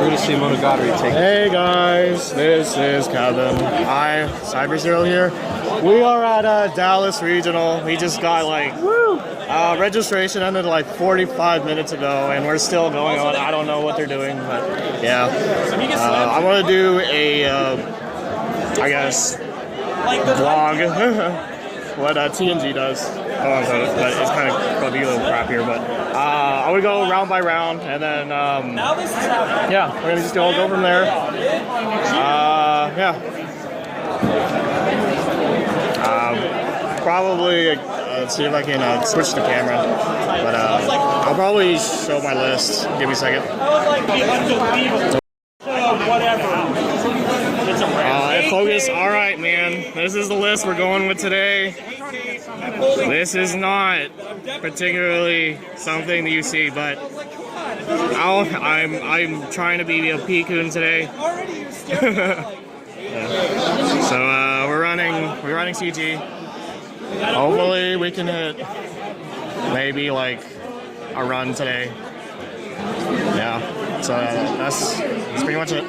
courtesy Monogatari take. Hey guys, this is Kevin. Hi, CyberZero here. We are at Dallas Regional. We just got like registration ended like 45 minutes ago, and we're still going on. I don't know what they're doing, but yeah. I want to do a, I guess, vlog. What TNG does. But it's kind of going to be a little crappier. But I would go round by round, and then yeah, we're gonna just all go from there. Yeah. Probably see if I can switch the camera, but I'll probably show my list. Give me a second. Focus. All right, man. This is the list we're going with today. This is not particularly something that you see, but I'm trying to be a P-Kun today. Yeah. So we're running CG. Hopefully we can hit maybe like a run today. Yeah. So that's pretty much it.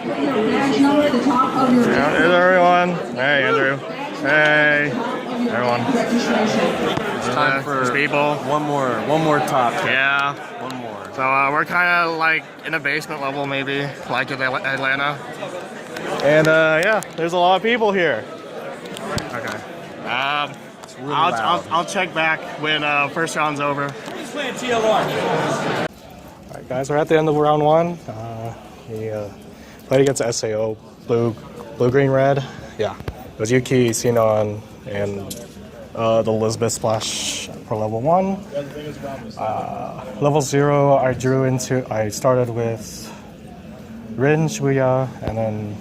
Yeah, here's everyone. Hey, Andrew. Hey, everyone. It's time for people. One more top. Yeah. One more. So we're kind of like in a basement level, maybe, like in Atlanta. And yeah, there's a lot of people here. Okay. Really I'll check back when first round's over. He's playing TLR. All right, guys, we're at the end of round one. We played against SAO, blue, green, red. Yeah, it was Yuki, Sinon, and the Elizabeth Splash for level 1. Level 0, I started with Rin, Shibuya, and then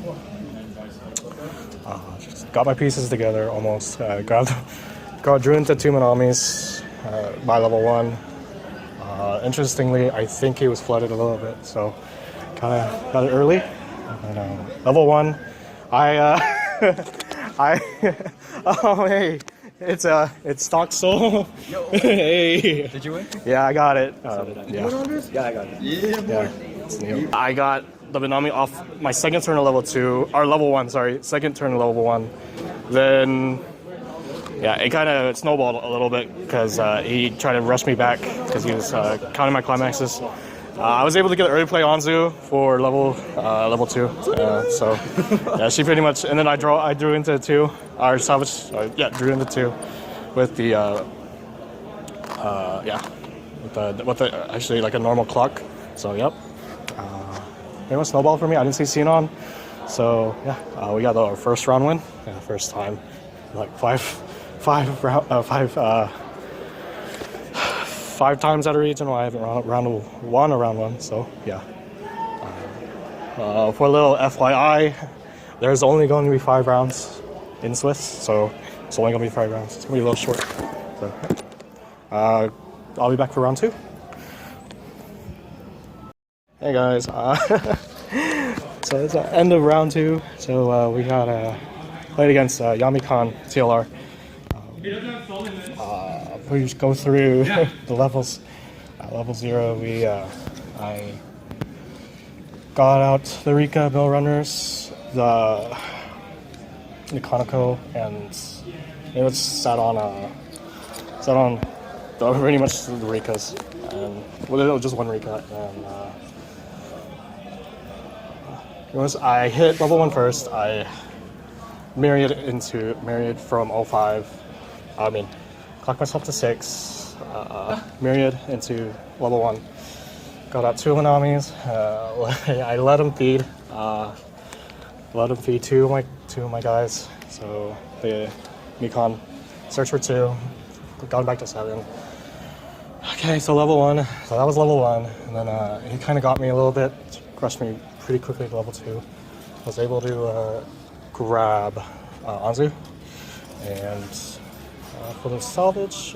just got my pieces together almost. Drew into 2 Manamis by level 1. Interestingly, I think he was flooded a little bit, so kind of got it early. And, level 1, oh hey, it's Stock Soul. Hey. Did you win? Yeah, I got it. Yeah, I got it. Yeah, it's new. I got the Benami off my second turn of level 2, or level 1, sorry, second turn of level 1. Then, yeah, it kind of snowballed a little bit because he tried to rush me back because he was counting my climaxes. I was able to get an early play Anzu for level 2, so yeah, she pretty much. And then I drew into 2, or salvage. Drew into 2 with the with the actually like a normal clock. So yep, pretty much snowball for me. I didn't see Sinon, so yeah, we got our first round win. Yeah, first time, like five times at a regional. I haven't won a round 1, so yeah. For a little FYI, there's only going to be 5 rounds in Swiss, so it's only going to be 5 rounds. It's going to be a little short. So, I'll be back for round 2. Hey guys, so it's the end of round 2. So we got played against Yami TLR. We just go through the levels. Level 0, I got out the Rika Mill Runners, the Konako, and it was sat on pretty much the Rikas, and well, it was just one Rika, and I hit level 1 first. I married from 05. Clocked myself to 6, myriad into level 1. Got out 2 Manamis. I let him feed. Let him feed two of my guys. So the Mekon search for 2. Got him back to 7. Okay, so level 1. So that was level 1, and then he kind of got me a little bit, crushed me pretty quickly to level 2. Was able to grab Anzu, and for the salvage,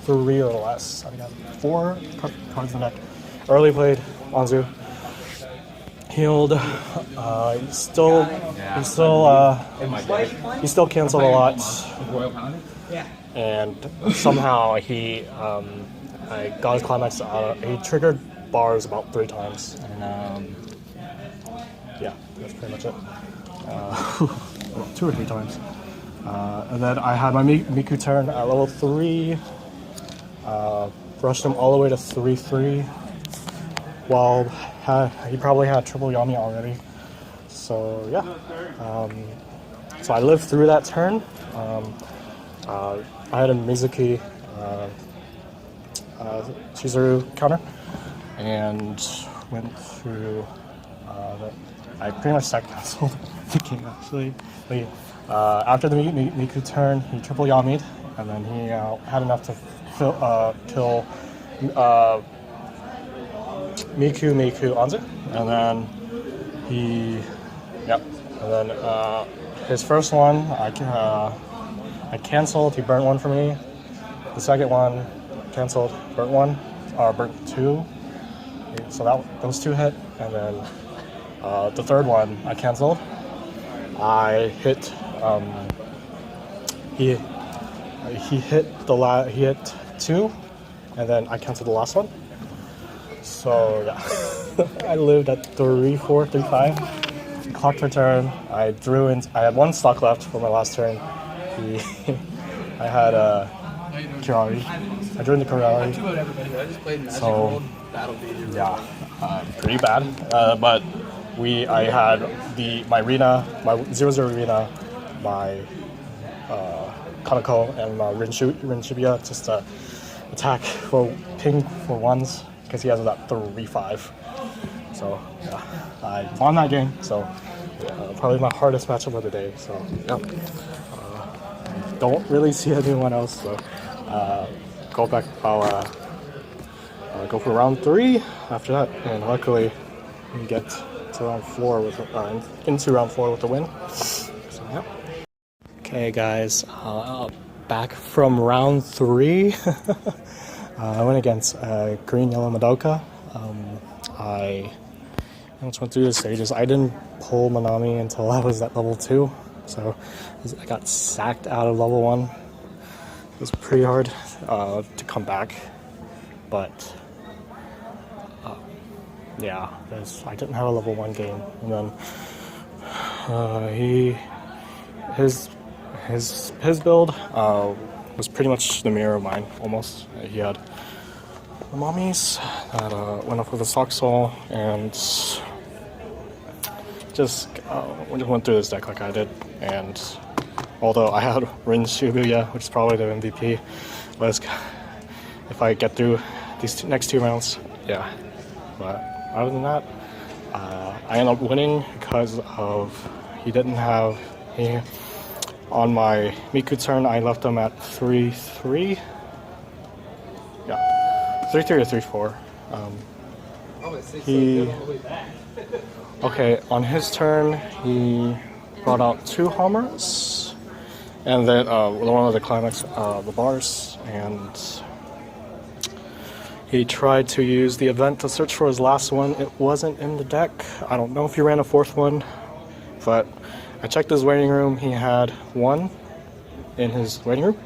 3 or less. I got 4 cards in the deck. Early played Anzu. Healed. He still canceled a lot. And somehow I got his climax. He triggered bars about 3 times, and yeah, that's pretty much it. 2 or 3 times. And then I had my Miku turn at level 3, brushed him all the way to 3-3, while he probably had triple Yami already. So yeah, so I lived through that turn. I had a Mizuki Chizuru counter, and went through I pretty much stack canceled the game actually. After the Miku turn, he triple Yami'd, and then he had enough to kill Miku Anzu, and then and then his first one I canceled. He burnt 1 for me. The second one canceled, burnt 1, or burnt 2. So those 2 hit, and then the third one I canceled. I hit. He hit he hit 2, and then I canceled the last one. So yeah, I lived at 3-4, 3-5. Clocked her turn. I drew in. I had 1 stock left for my last turn. I had Kirari. I drew into Kirari. So yeah, pretty bad. But I had my Rina, my 0-0 Rina, my Kanako, and my Rin-Shibuya just to attack for ping for 1s because he has that 3-5. So yeah, I won that game. So probably my hardest matchup of the day. So yeah, don't really see anyone else. So go back. I'll go for round 3 after that, and luckily we get to round 4 into round 4 with the win. So yeah. Okay, guys, back from round 3. I went against Green Yellow Madoka. I just went through the stages. I didn't pull Manami until I was at level 2, so I got sacked out of level 1. It was pretty hard to come back, but yeah, I didn't have a level 1 game, and then his build was pretty much the mirror of mine, almost. He had the mummies that went up with a sock soul, and just went through this deck like I did. And although I had Rin Shibuya, which is probably the MVP, but if I get through these next 2 rounds, yeah. But other than that, I ended up winning because of on my Miku turn, I left him at 3-3. Yeah, 3-3 or 3-4. Okay, on his turn, he brought out 2 homers, and then one of the climax, the bars, and he tried to use the event to search for his last one. It wasn't in the deck. I don't know if he ran a 4th one, but I checked his waiting room. He had 1 in his waiting room,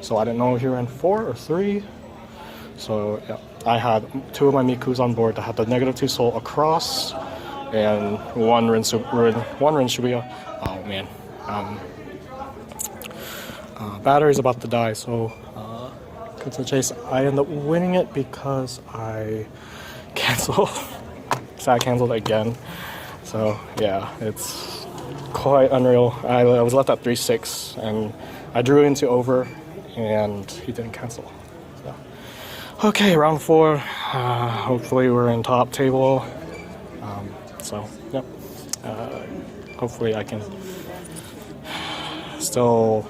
so I didn't know if he ran 4 or 3. So yeah, I had 2 of my Mikus on board that had the -2 soul across, and 1 Rin Shibuya. Oh man, battery's about to die, so cut to the chase. I ended up winning it because I canceled. So I canceled again. So yeah, it's quite unreal. I was left at 3-6, and I drew into over, and he didn't cancel. So. Okay, round 4. Hopefully we're in top table. So yep. Hopefully I can still,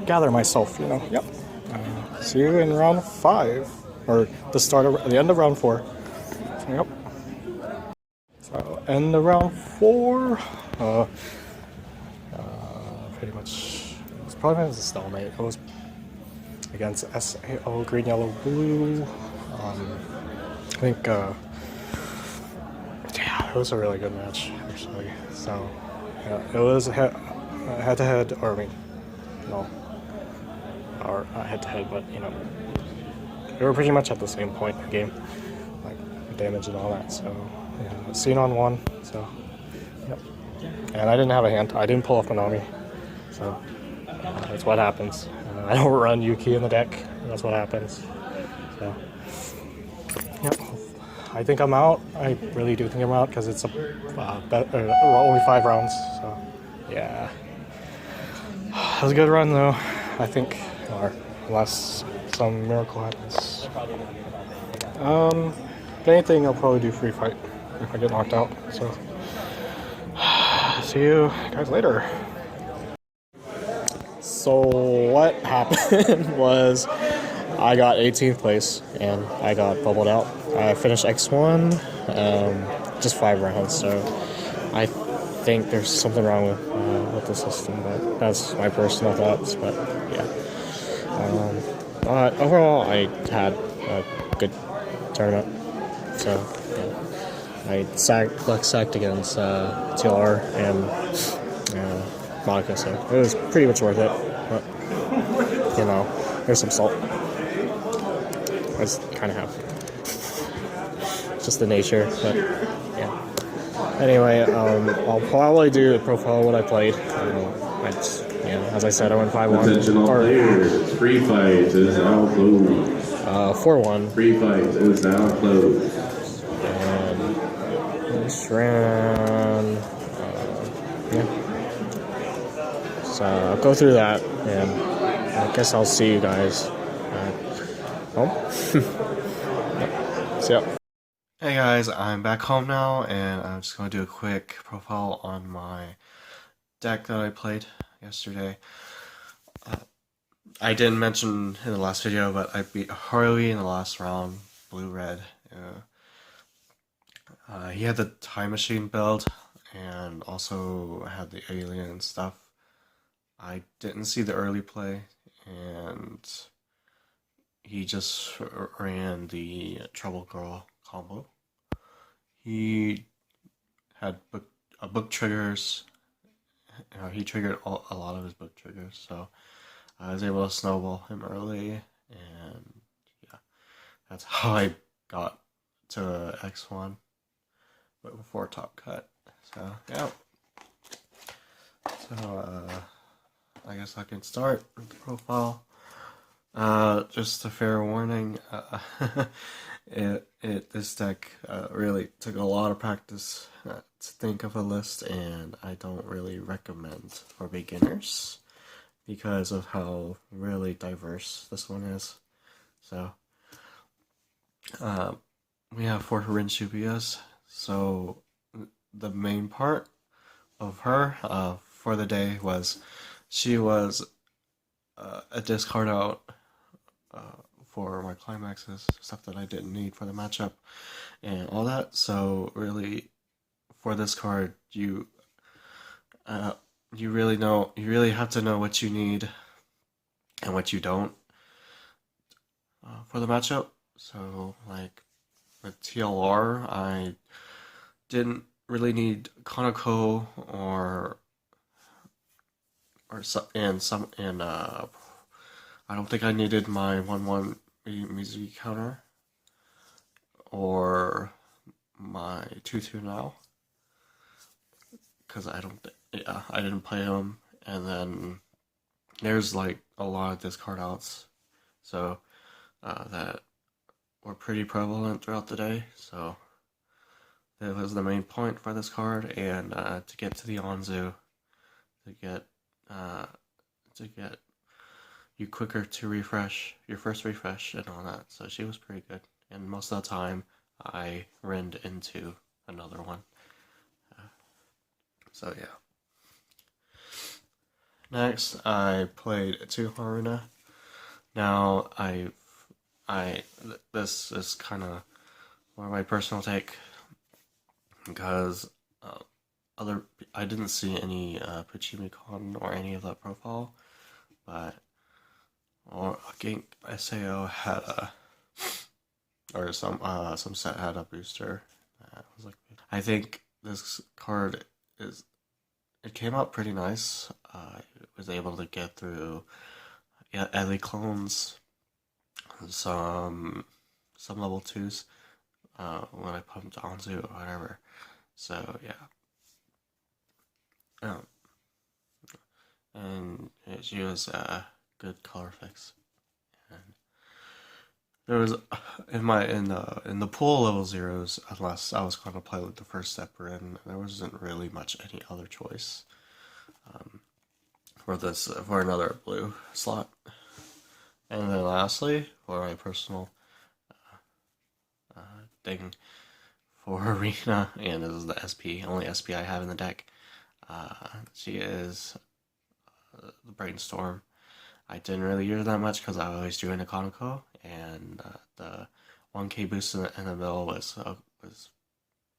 gather myself. Yep. See you in round 5, or the end of round 4. Yep. So end of round 4. Pretty much, it was probably a stalemate. It was against SAO Green, Yellow, Blue. I think, yeah, it was a really good match actually. So yeah, it was head-to-head, or I mean, no, or head-to-head, but we were pretty much at the same point in the game, like damage and all that. So yeah, scene on one. So yep. And I didn't have a hand. I didn't pull off Manami. So that's what happens. I don't run Yuki in the deck. That's what happens. So yep. I think I'm out. I really do think I'm out because it's only 5 rounds. So yeah. That was a good run though, I think, or unless some miracle happens. If anything, I'll probably do free fight if I get knocked out. So, see you guys later. So what happened was I got 18th place and I got bubbled out. I finished X1, just 5 rounds. So I think there's something wrong with the system, but that's my personal thoughts. But yeah, but overall I had a good tournament. So yeah, I sacked against TLR and Monica, so it was pretty much worth it. But you know, there's some salt. I just kind of have just the nature, but yeah. Anyway, I'll probably do a profile of what I played. As I said, I went 5-1. Attention all players, free fight is now closed. 4-1. Free fight is now closed. And this round, yeah. So I'll go through that, and I guess I'll see you guys at home. See ya. Hey guys, I'm back home now, and I'm just going to do a quick profile on my deck that I played yesterday. I didn't mention in the last video, but I beat Harley in the last round, blue-red. He had the time machine build, and also had the alien stuff. I didn't see the early play, and he just ran the Trouble Girl combo. He had book triggers. He triggered a lot of his book triggers, so I was able to snowball him early, and yeah, that's how I got to X1, but before top cut. So yeah. So I guess I can start with the profile. Just a fair warning, this deck really took a lot of practice to think of a list, and I don't really recommend for beginners because of how really diverse this one is. So we have 4 Rinchubias. So the main part of her for the day was she was a discard out for my climaxes, stuff that I didn't need for the matchup and all that. So really, for this card, you really have to know what you need and what you don't for the matchup. So like with TLR, I didn't really need Konako I don't think I needed my 1/1 Mizuki counter or my 2/2 now, because I didn't play them. And then there's like a lot of discard outs, so that were pretty prevalent throughout the day. So that was the main point for this card, and to get to the Anzu, to get you quicker to refresh your first refresh and all that. So she was pretty good, and most of the time I renned into another one. So yeah. Next, I played 2 Haruna. Now this is kind of more my personal take, because I didn't see any Pachimikon or any of that profile, but I think SAO had some set had a booster. I think this card it came out pretty nice. I was able to get through Ellie clones, some level 2s when I pumped Anzu or whatever. So yeah. And she was a good color fix. And there was in the pool level 0s, unless I was going to play with the first stepper in, there wasn't really much any other choice for another blue slot. And then lastly, for my personal thing for Arena, and this is the only SP I have in the deck. She is the Brainstorm. I didn't really use her that much because I always drew in a Konako, and the 1k boost in the middle was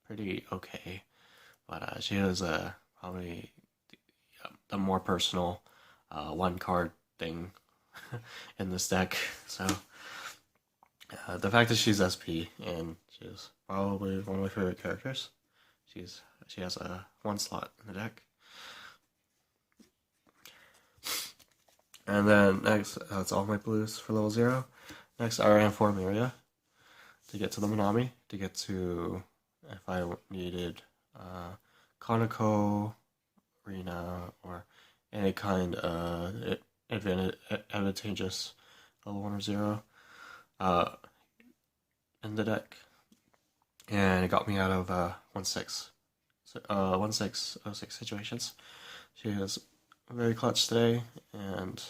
pretty okay. But she was probably the more personal one card thing in this deck. So the fact that she's SP and she's probably one of my favorite characters. She has a 1 slot in the deck. And then next, that's all my blues for level 0. Next, I ran for Miria to get to the Minami, to get to, if I needed Konako, Arena, or any kind of advantageous level 1 or 0 in the deck. And it got me out of 1-6 situations. She was very clutch today, and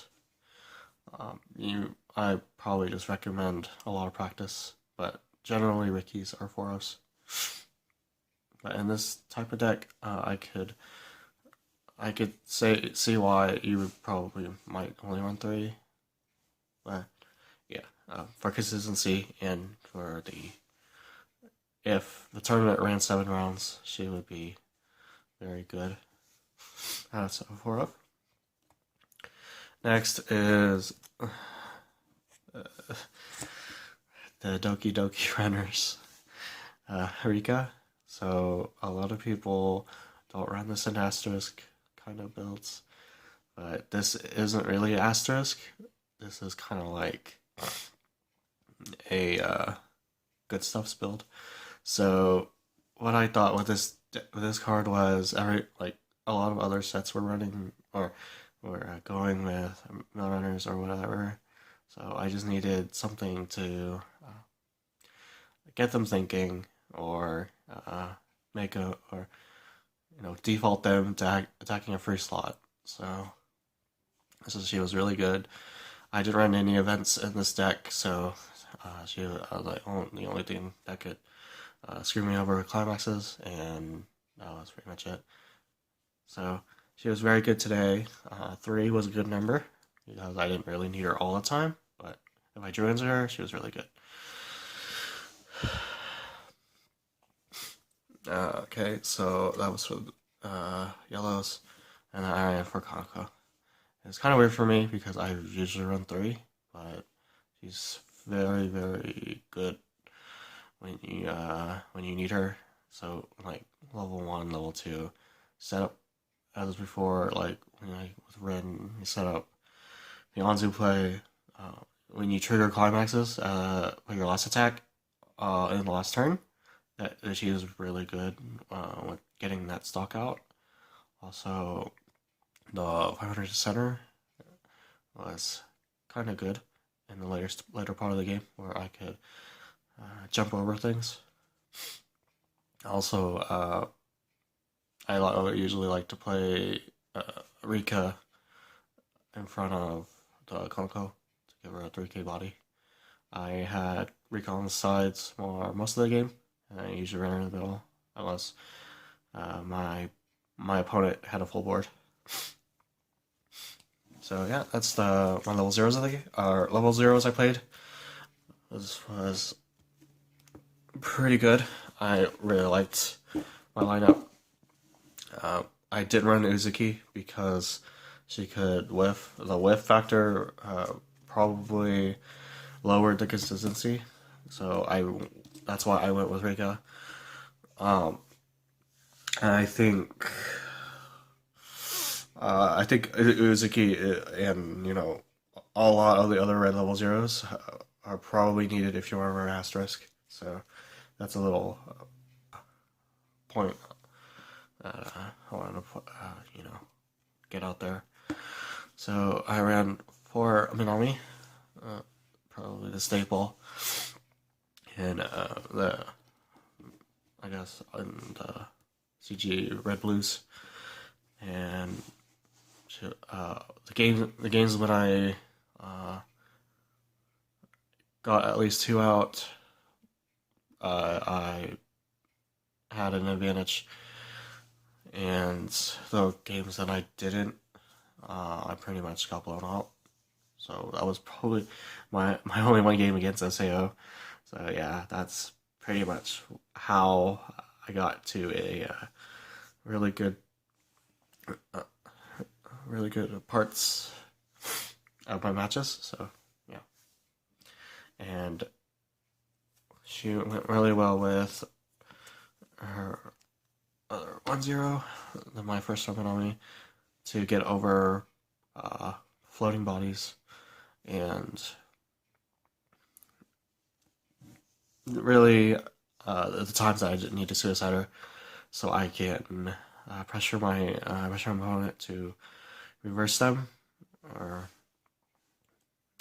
I probably just recommend a lot of practice, but generally Ricky's are 4-0s. But in this type of deck, I could see why you might only run 3, but yeah, for consistency and for if the tournament ran 7 rounds, she would be very good. That's a 4-0. Next is the Doki Doki runners, Rika. So a lot of people don't run this in asterisk kind of builds, but this isn't really asterisk. This is kind of like a good stuffs build. So what I thought with this card was a lot of other sets were running or were going with mill runners or whatever. So I just needed something to get them thinking, or default them to attacking a free slot. So she was really good. I didn't run any events in this deck, so she was the only thing that could screw me over climaxes, and that was pretty much it. So she was very good today. 3 was a good number because I didn't really need her all the time, but if I drew into her, she was really good. Okay, so that was for yellows, and then I ran for Konako. It's kind of weird for me because I usually run 3, but she's very, very good when you need her. So like level 1, level 2, set up as before. Like with Red, you set up the Anzu play. When you trigger climaxes with your last attack in the last turn, that she is really good with getting that stock out. Also, the 500 center was kind of good in the later part of the game where I could jump over things. Also, I usually like to play Rika in front of the Konako to give her a 3k body. I had Rika on the sides most of the game, and I usually ran her in the middle unless my opponent had a full board. So yeah, that's my level 0s of the game. Level 0s I played. This was pretty good. I really liked my lineup. I did run Uzuki because she could whiff. The whiff factor probably lowered the consistency, so that's why I went with Rika. I think Uzuki and a lot of the other red level 0s are probably needed if you are asterisk. So that's a little point that I want to get out there. So I ran 4 Minami, probably the staple, and I guess in the CG Red Blues, and the games when I got at least 2 out, I had an advantage, and the games that I didn't, I pretty much got blown out. So that was probably my only one game against SAO. So yeah, that's pretty much how I got to a really good parts of my matches. So yeah, and she went really well with her other 1-0, my first weapon on me, to get over floating bodies, and really the times that I didn't need a suicider, so I can pressure my opponent to reverse them, or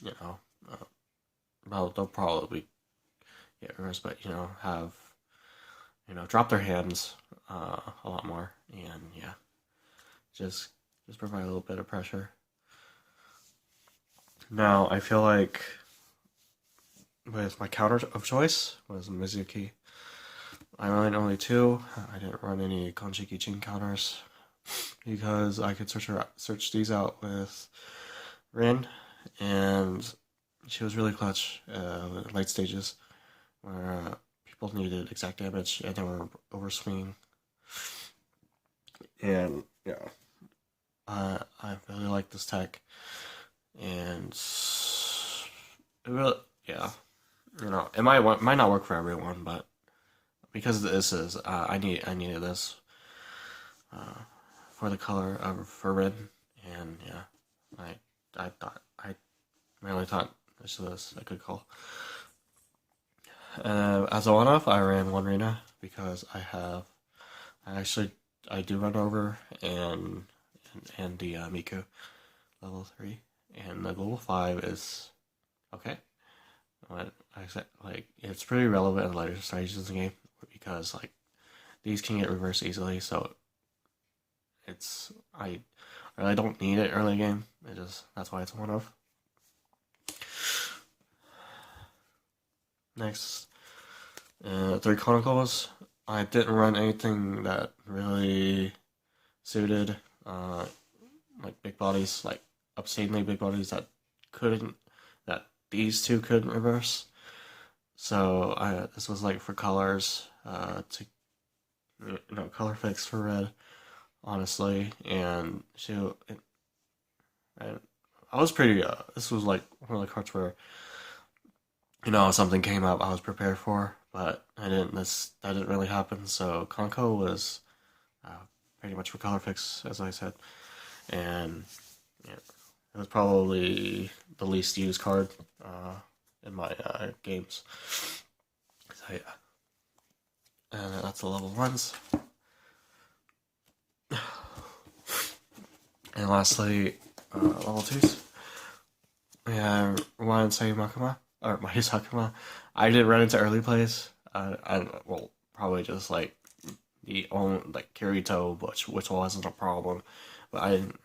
well, they'll probably get reversed, but have drop their hands a lot more, and yeah, just provide a little bit of pressure. Now I feel like with my counter of choice was Mizuki. I ran only 2. I didn't run any Konshiki Chin counters because I could search these out with Rin, and she was really clutch with late stages where people needed exact damage and they were overswinging. And yeah, I really like this tech, and it really, yeah, it might not work for everyone, but because this is I needed this for the color for red, and yeah, I really thought this was a good call. As a one-off, I ran 1 Rina because I do run over and the Miku level 3, and the level 5 is okay. But I said, it's pretty relevant in later stages of the game because these can get reversed easily, so I really don't need it early game. That's why it's one of. Next, 3 Chronicles. I didn't run anything that really suited big bodies, obscenely big bodies that these 2 couldn't reverse. So this was for colors to color fix for red, honestly, and I was pretty. This was one of the cards where something came up I was prepared for, but I didn't. That didn't really happen. So Konko was pretty much for color fix, as I said, and it was probably the least used card in my games. So yeah, and that's the level 1s. And lastly, level 2s. Yeah, one Sayumakuma, or Mahisakuma. I didn't run into early plays. Probably just the only Kirito, which wasn't a problem, but I didn't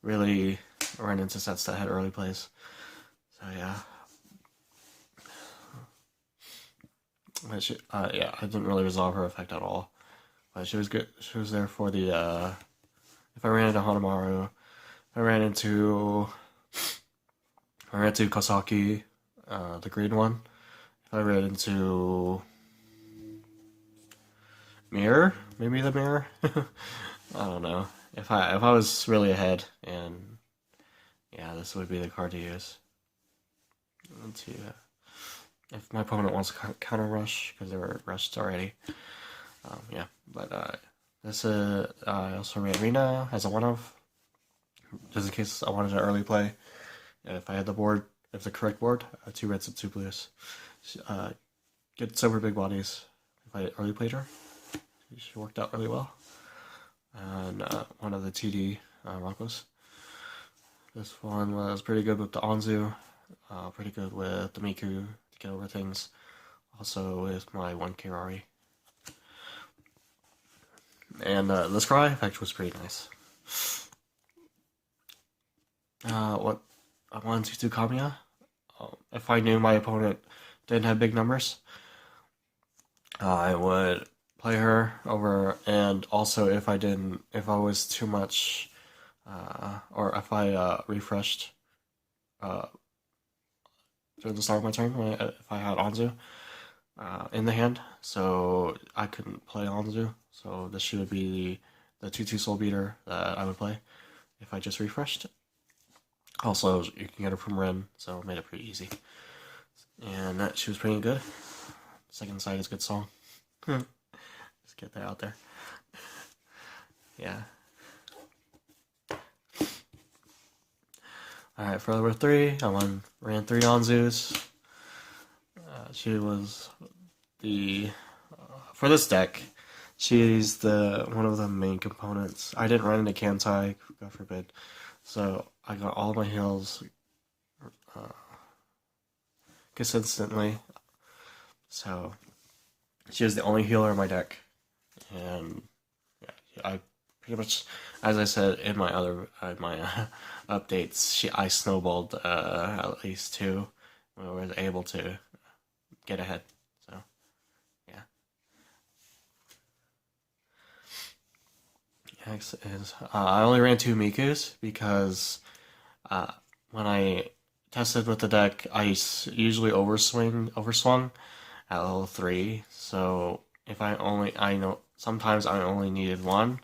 really run into sets that had early plays. So yeah. But I didn't really resolve her effect at all. But she was good. She was there for the if I ran into Hanamaru, if I ran into Kosaki, the green one. If I ran into Mirror, maybe the Mirror. I don't know. If I was really ahead, and yeah, this would be the card to use. If my opponent wants to counter rush because they were rushed already. Yeah, but this I also ran Rina as a one-off, just in case I wanted an early play. If I had the board if the correct board, 2 reds and 2 blues. Get super big bodies. If I early played her, she worked out really well. And one of the TD Ronkos. This one was pretty good with the Anzu, pretty good with the Miku to get over things. Also with my 1 Kirari. And this cry effect was pretty nice. What I wanted to do Kamiya. If I knew my opponent didn't have big numbers, I would play her over, and also if I was too much, or if I refreshed during the start of my turn, if I had Anzu in the hand, so I couldn't play Anzu, so this should be the 2/2 Soul Beater that I would play if I just refreshed. Also, you can get her from Ren, so it made it pretty easy. And she was pretty good. Second side is a good song. Just get that out there. Yeah. Alright, for number 3, I ran 3 Anzus. She was for this deck, she's one of the main components. I didn't run into Kantai, God forbid. So I got all my heals consistently. So she was the only healer in my deck, and yeah, I pretty much, as I said in my other updates, I snowballed at least 2 when I was able to get ahead. So yeah. Next is I only ran 2 Mikus because when I tested with the deck, I usually overswung at level 3. So if I know sometimes I only needed 1.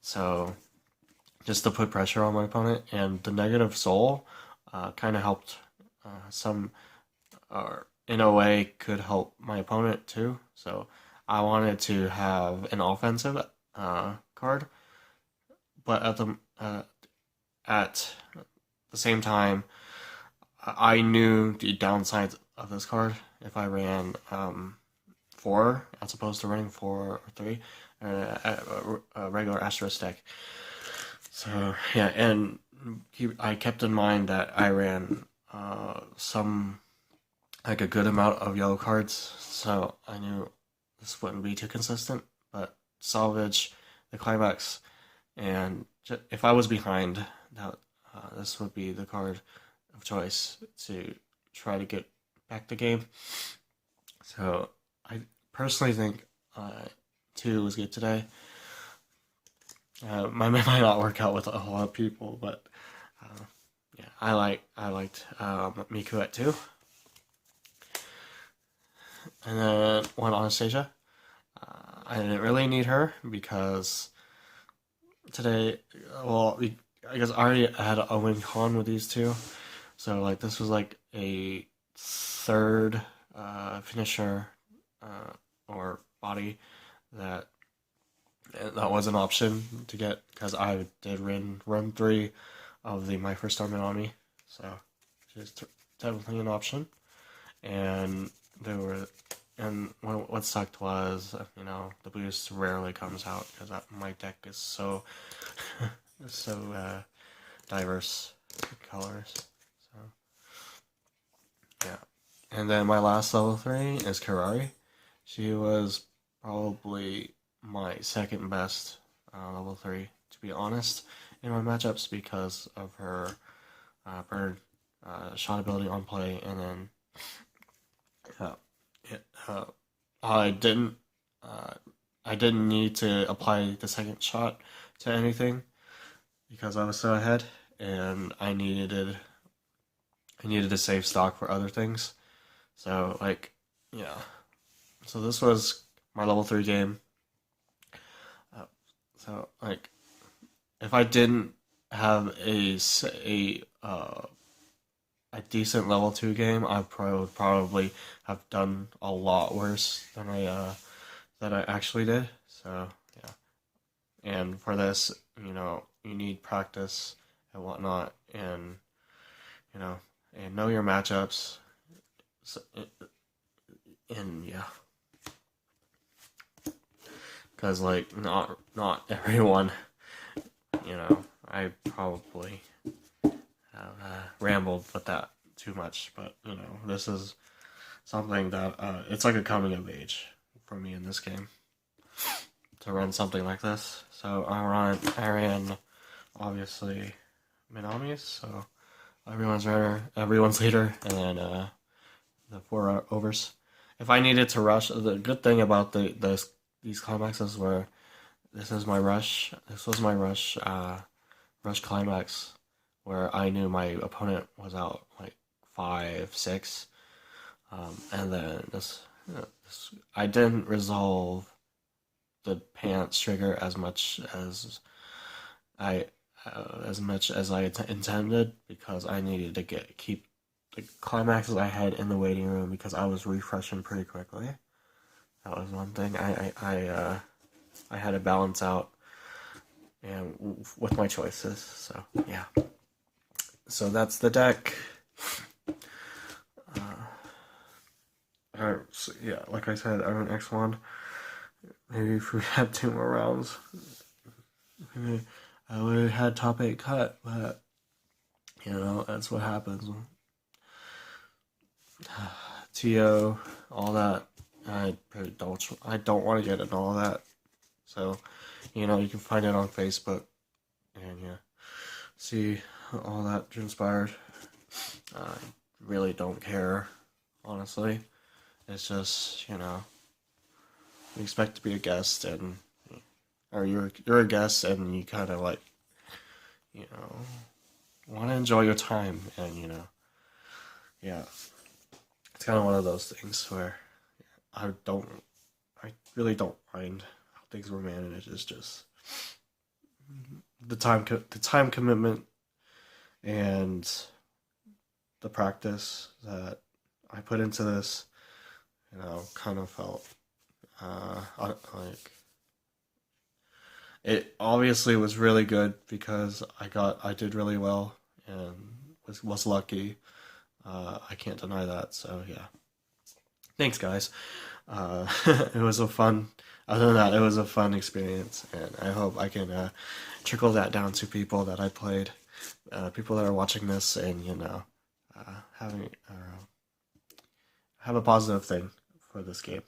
So just to put pressure on my opponent, and the negative soul kind of helped or in a way could help my opponent too. So I wanted to have an offensive card, but at the same time, I knew the downsides of this card. If I ran 4 as opposed to running 4 or 3, a regular Asterisk deck. So yeah, and I kept in mind that I ran a good amount of yellow cards, so I knew this wouldn't be too consistent. But salvage, the climax, and if I was behind, this would be the card of choice to try to get back the game. So I personally think 2 was good today. Might not work out with a lot of people, but yeah, I liked Miku at 2. And then 1 Anastasia. I didn't really need her because today, well, I guess I already had a win con with these 2, so like this was like a 3rd finisher or body that was an option to get, because I did run 3 of my first tournament on me, so just definitely an option. And what sucked was, the boost rarely comes out because my deck is so diverse colors. So yeah, and then my last level 3 is Kirari. She was probably my second best level 3, to be honest, in my matchups because of her bird shot ability on play, and then I didn't need to apply the second shot to anything because I was so ahead, and I needed to save stock for other things. So like, yeah. So this was my level 3 game. So like, if I didn't have a decent level 2 game, I would probably have done a lot worse than I actually did. So yeah, and for this, you need practice and whatnot, and and know your matchups. So, and yeah, because like not everyone, you know, I probably have rambled with that too much, but you know, this is something that it's like a coming of age for me in this game to run something like this. So I ran obviously Minami's, so everyone's runner, everyone's leader, and then the 4 overs. If I needed to rush, the good thing about these climaxes were this is my rush. This was my rush climax where I knew my opponent was out like 5, 6, and then this I didn't resolve the pants trigger as much as I intended because I needed to keep the climaxes I had in the waiting room because I was refreshing pretty quickly. That was one thing I had to balance out and with my choices. So yeah. So that's the deck. So yeah, like I said, I'm an X1. Maybe if we had 2 more rounds, maybe I would have had top 8 cut, but you know, that's what happens. TO, all that. I don't want to get into all that. So, you know, you can find it on Facebook and yeah, see all that transpired. I really don't care, honestly. It's just, you know, you expect to be a guest or you're a guest and you kind of like, you know, want to enjoy your time and, you know, yeah. It's kind of one of those things where I really don't mind how things were managed. It's just the time commitment and the practice that I put into this, you know, kind of felt like it obviously was really good because I did really well and was lucky. I can't deny that. So yeah, thanks guys. It was a fun. Other than that, it was a fun experience, and I hope I can trickle that down to people that I played, people that are watching this, and you know, have a positive thing for this game.